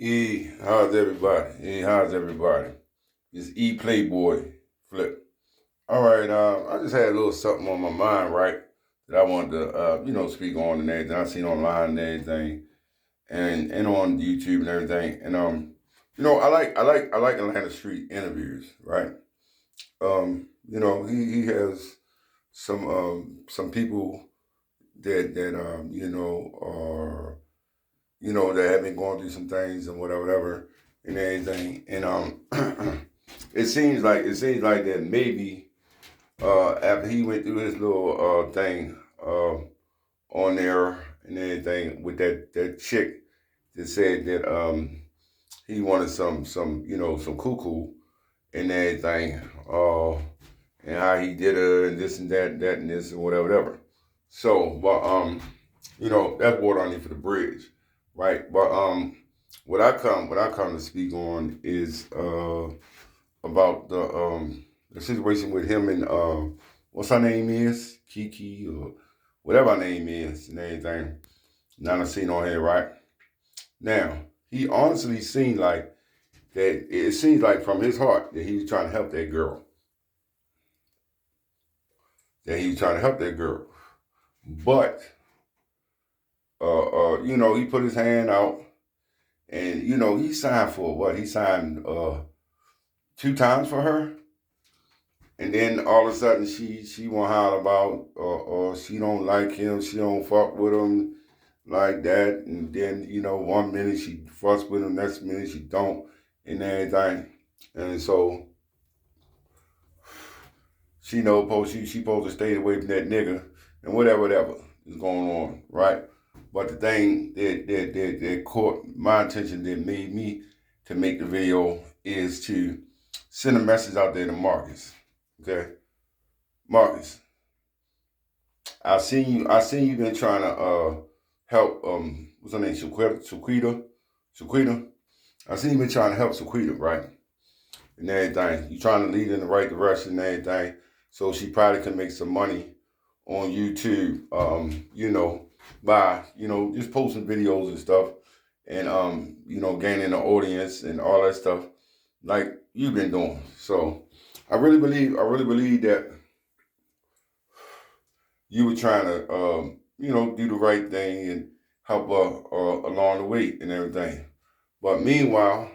How's everybody? How's everybody? It's Playboy Flip. All right, I just had a little something on my mind, right? That I wanted to, speak on and everything. I seen online and everything, and on YouTube and everything. And I like Atlanta Street interviews, right? He has some people that are that have been going through some things and whatever and everything. And it seems like that maybe after he went through his little thing on there and everything with that chick that said that he wanted some cuckoo and everything, and how he did her and this and that and this and whatever. So, but that's water underneath for the bridge, right? But what I come to speak on is about the situation with him and what's her name is Kiki or whatever her name is and everything. Now I seen on here, right? Now he honestly seemed like that. It seems like from his heart that he was trying to help that girl. But he put his hand out, and he signed for what? He signed 2 times for her, and then all of a sudden she won't holler about or she don't like him, she don't fuck with him like that, and then 1 minute she fuss with him, next minute she don't, and everything, and so she supposed to stay away from that nigga and whatever is going on, right? But the thing that caught my attention that made me to make the video is to send a message out there to Marcus. Okay, Marcus, I seen you been trying to help what's her name, Shaquita. I seen you been trying to help Shaquita, right? And everything. You trying to lead in the right direction and everything. So she probably can make some money on YouTube, by, just posting videos and stuff and, gaining the audience and all that stuff like you've been doing. So I really believe that you were trying to, do the right thing and help her along the way and everything. But meanwhile,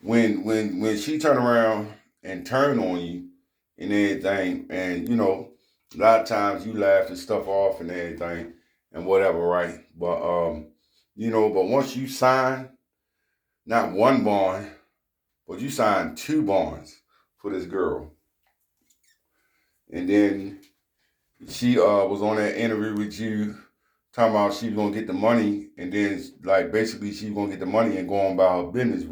when she turn around and turn on you and everything, and a lot of times you laugh and stuff off and everything and whatever, right? But but once you sign not one bond, but you signed 2 bonds for this girl, and then she was on that interview with you talking about she was gonna get the money, and then like basically she was gonna get the money and go on about her business.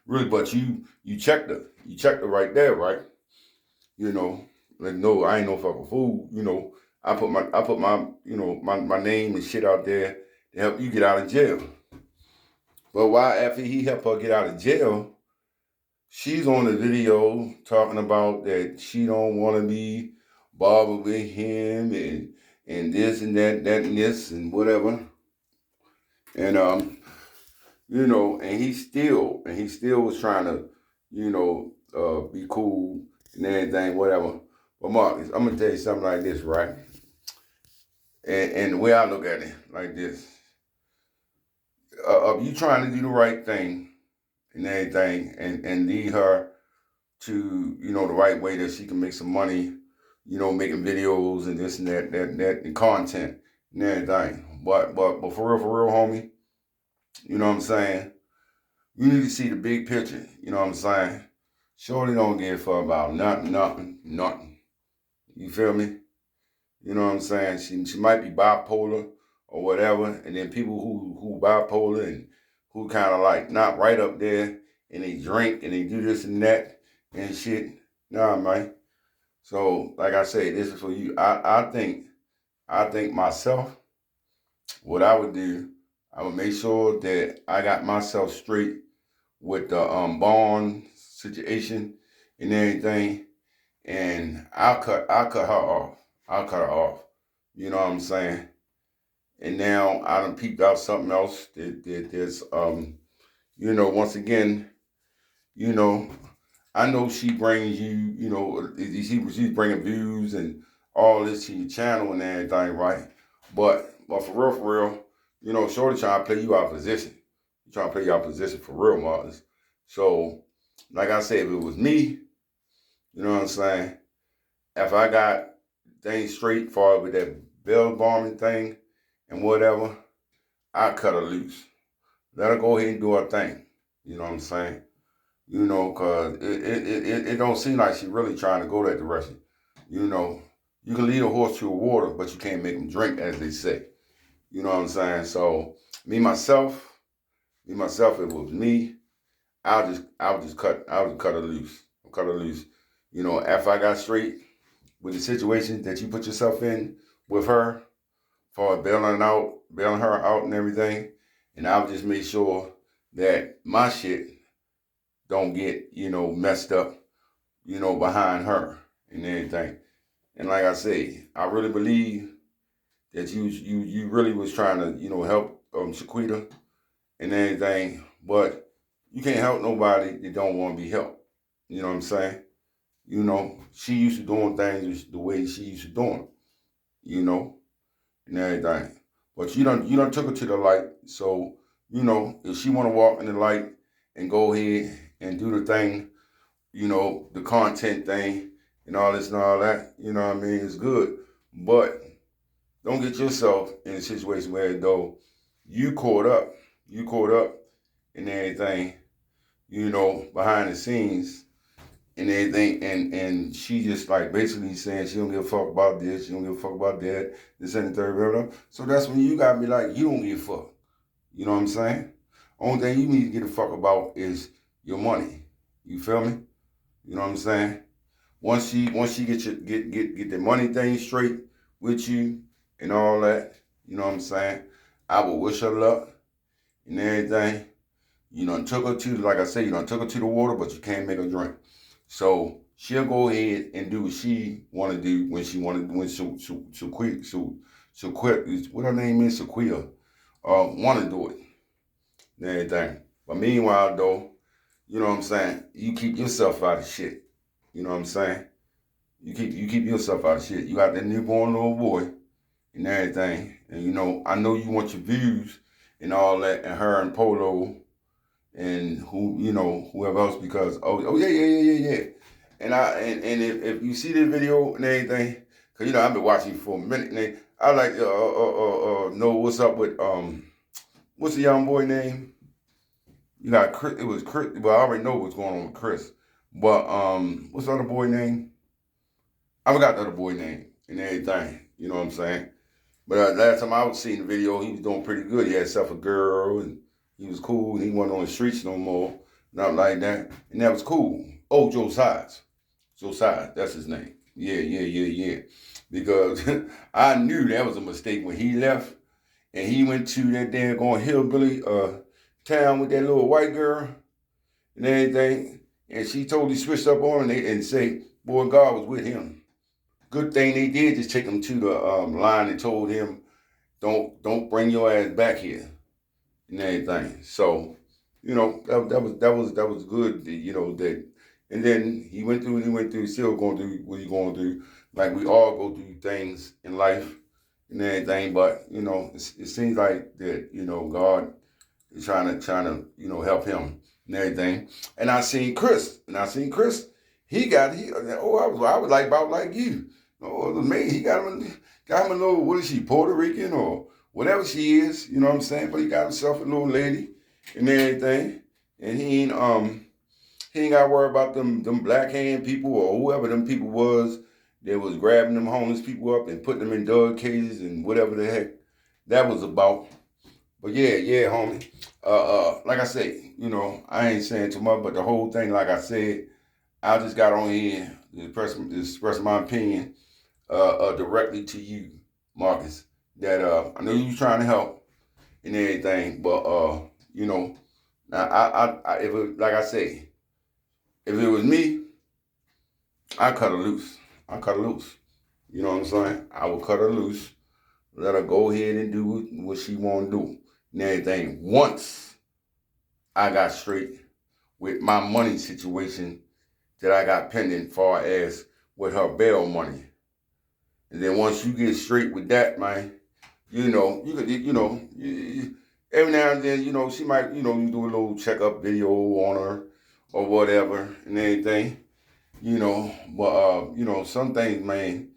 Really, but you checked her right there, right? You know, like no, I ain't no fucking fool. I put my name and shit out there to help you get out of jail. But why after he helped her get out of jail, she's on the video talking about that she don't want to be bothered with him and this and that and this and whatever. And and he still was trying to, be cool and everything, whatever. But Marcus, I'm gonna tell you something like this, right? And the way I look at it, like this, you trying to do the right thing and everything, and lead her to, the right way that she can make some money, making videos and this and that and content and everything. But for real, homie, you know what I'm saying? You need to see the big picture, you know what I'm saying? Shorty don't give a fuck about nothing. You feel me? You know what I'm saying? She might be bipolar or whatever, and then people who bipolar and who kind of like not right up there, and they drink and they do this and that and shit. Nah, man. So like I say, this is for you. I think myself, what I would do, I would make sure that I got myself straight with the bond situation and everything, and I'll cut her off. I'll cut her off. You know what I'm saying? And now I done peeped out something else that there's once again, you know, I know she brings you, she's bringing views and all this to your channel and everything, right? But for real, Shorty trying to play you out of position. You trying to play you out of position for real, Marcus. So, like I said, if it was me, you know what I'm saying? If I got things straight for with that bell bombing thing and whatever, I cut her loose. Let her go ahead and do her thing. You know what I'm saying? Cause it don't seem like she really trying to go that direction. You can lead a horse to the water, but you can't make him drink, as they say. You know what I'm saying? So if it was me, I would cut her loose. Cut her loose. After I got straight with the situation that you put yourself in with her, for bailing her out and everything, and I would just make sure that my shit don't get, messed up, behind her and everything. And like I say, I really believe that you really was trying to, help Shaquita and everything, but you can't help nobody that don't want to be helped. You know what I'm saying? She used to doing things the way she used to doing, and everything. But you done took her to the light. So, if she wanna walk in the light and go ahead and do the thing, the content thing and all this and all that, you know what I mean, it's good. But don't get yourself in a situation where though you caught up in everything, behind the scenes and everything, and she just like basically saying she don't give a fuck about this, she don't give a fuck about that, this and the third, blah, blah. So that's when you gotta be like, you don't give a fuck. You know what I'm saying? Only thing you need to get a fuck about is your money. You feel me? You know what I'm saying? Once she get the money thing straight with you and all that, you know what I'm saying? I will wish her luck and everything. You done took her to, like I said, you done took her to the water, but you can't make her drink. So she'll go ahead and do what she want to do when she'll quit. What her name is, Shaquilla, want to do it and everything. But meanwhile, though, you know what I'm saying, you keep yourself out of shit. You know what I'm saying? You keep yourself out of shit. You got that newborn little boy and everything. And I know you want your views and all that, and her and Polo and whoever else, because yeah. And if you see this video and everything, cause I've been watching you for a minute, and I like know what's up with what's the young boy name? You got Chris. It was Chris. Well, I already know what's going on with Chris, but what's the other boy name? I forgot the other boy name and everything. You know what I'm saying? But last time I was seeing the video, he was doing pretty good. He had himself a girl and he was cool. He wasn't on the streets no more. Not like that. And that was cool. Oh, Josiah. Josiah, that's his name. Yeah. Because I knew that was a mistake when he left and he went to that daggone hillbilly town with that little white girl and everything. And she totally switched up on him and say, boy, God was with him. Good thing they did just take him to the line and told him, don't bring your ass back here and everything. So, that was good. That, and then he went through, still going through what he's going through. Like we all go through things in life and everything, but it seems like that God is trying to help him and everything. And I seen Chris. I was like about like you. Oh, it was amazing. He got him a little, what is she, Puerto Rican or whatever she is, you know what I'm saying? But he got himself a little lady and everything. And he ain't got to worry about them black hand people or whoever them people was that was grabbing them homeless people up and putting them in dog cages and whatever the heck that was about. But yeah, homie. Like I say, I ain't saying too much, but the whole thing, like I said, I just got on here to express my opinion directly to you, Marcus. That I know you trying to help and everything, but if it, like I say, if it was me, I cut her loose. You know what I'm saying? I would cut her loose, let her go ahead and do what she want to do and everything. Once I got straight with my money situation that I got pending far as with her bail money. And then once you get straight with that, man, you could, every now and then, she might, you do a little checkup video on her or whatever and everything, but some things, man,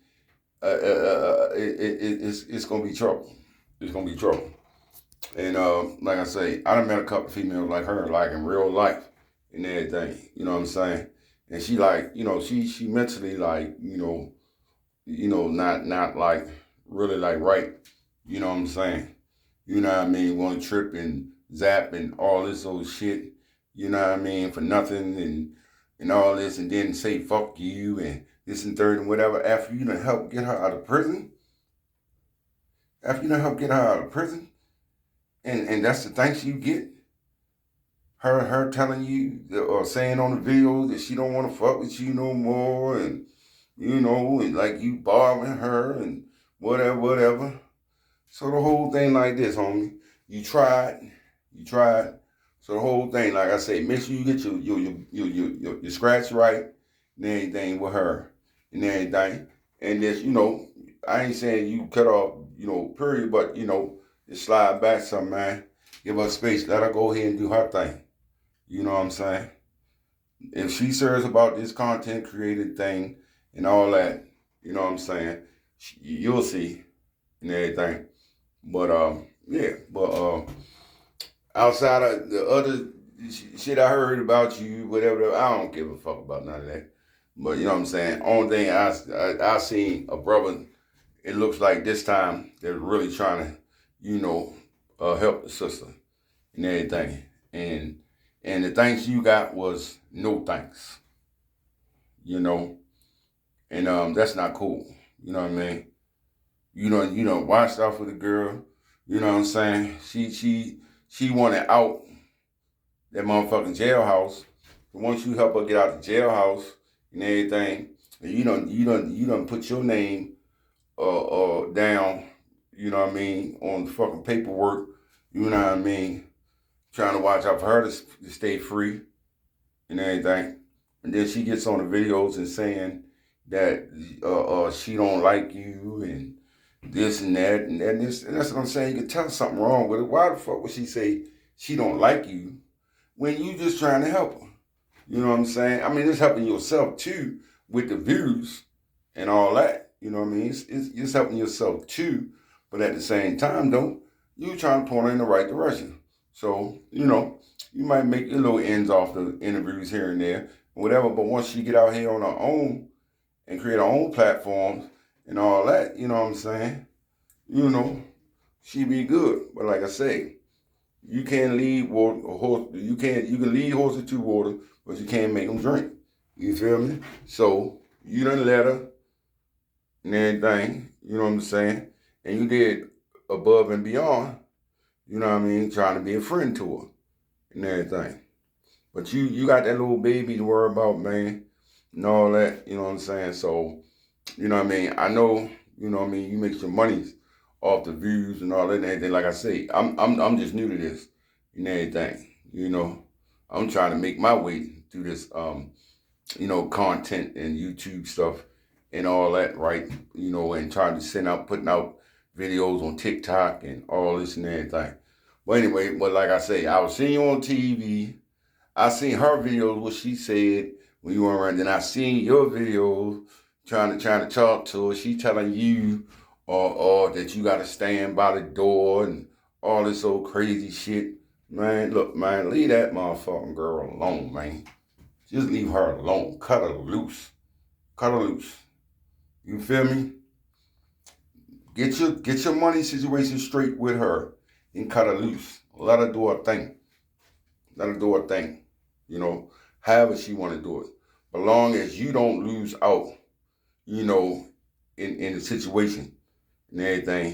it's gonna be trouble. It's gonna be trouble. And like I say, I done met a couple females like her, like in real life and everything. You know what I'm saying? And she like, she mentally like, not like really like right. You know what I'm saying? You know what I mean? Want to trip and zap and all this old shit. You know what I mean? For nothing and all this, and then say fuck you and this and third and whatever. After you done help get her out of prison, and that's the thanks you get. Her telling you or saying on the video that she don't want to fuck with you no more, and and like you borrowing her and whatever. So the whole thing like this, homie. You tried. So the whole thing, like I say, make sure you get your scratch right and everything with her and everything. And this, I ain't saying you cut off, period, but just slide back some, man. Give her space. Let her go ahead and do her thing. You know what I'm saying? If she serious about this content created thing and all that, you know what I'm saying? You'll see and everything. But outside of the other shit I heard about you, whatever, I don't give a fuck about none of that. But you know what I'm saying? Only thing I seen a brother, it looks like this time they're really trying to, help the sister and everything. And the thanks you got was no thanks, and that's not cool. You know what I mean? Watched out for the girl. You know what I'm saying? She wanted out that motherfucking jailhouse. And once you help her get out the jailhouse and everything, and you done put your name down, you know what I mean, on the fucking paperwork, you know what I mean, trying to watch out for her to stay free and everything. And then she gets on the videos and saying that she don't like you and this and that and this. And that's what I'm saying. You can tell something wrong with it. Why the fuck would she say she don't like you when you just trying to help her? You know what I'm saying? I mean, it's helping yourself too with the views and all that. You know what I mean? It's helping yourself too. But at the same time, though, you trying to point her in the right direction. So, you might make your little ends off the interviews here and there, whatever. But once she get out here on her own and create her own platforms and all that, you know what I'm saying? She be good. But like I say, you can't lead a horse. You can lead horses to water, but you can't make them drink. You feel me? So you done let her and everything. You know what I'm saying? And you did above and beyond. You know what I mean? Trying to be a friend to her and everything. But you got that little baby to worry about, man, and all that. You know what I'm saying? So, you know what I mean? I know, you know what I mean, you make your money off the views and all that and everything. Like I say, I'm just new to this and everything. I'm trying to make my way through this content and YouTube stuff and all that, right? And trying to putting out videos on TikTok and all this and everything. But anyway, like I say, I was seeing you on TV. I seen her videos, what she said when you were around. Then I seen your videos trying to talk to her. She telling you or that you got to stand by the door and all this old crazy shit. Man, look, man, leave that motherfucking girl alone, man. Just leave her alone. Cut her loose. You feel me? Get your money situation straight with her and cut her loose. Let her do her thing. However she want to do it. But long as you don't lose out, in the situation and everything.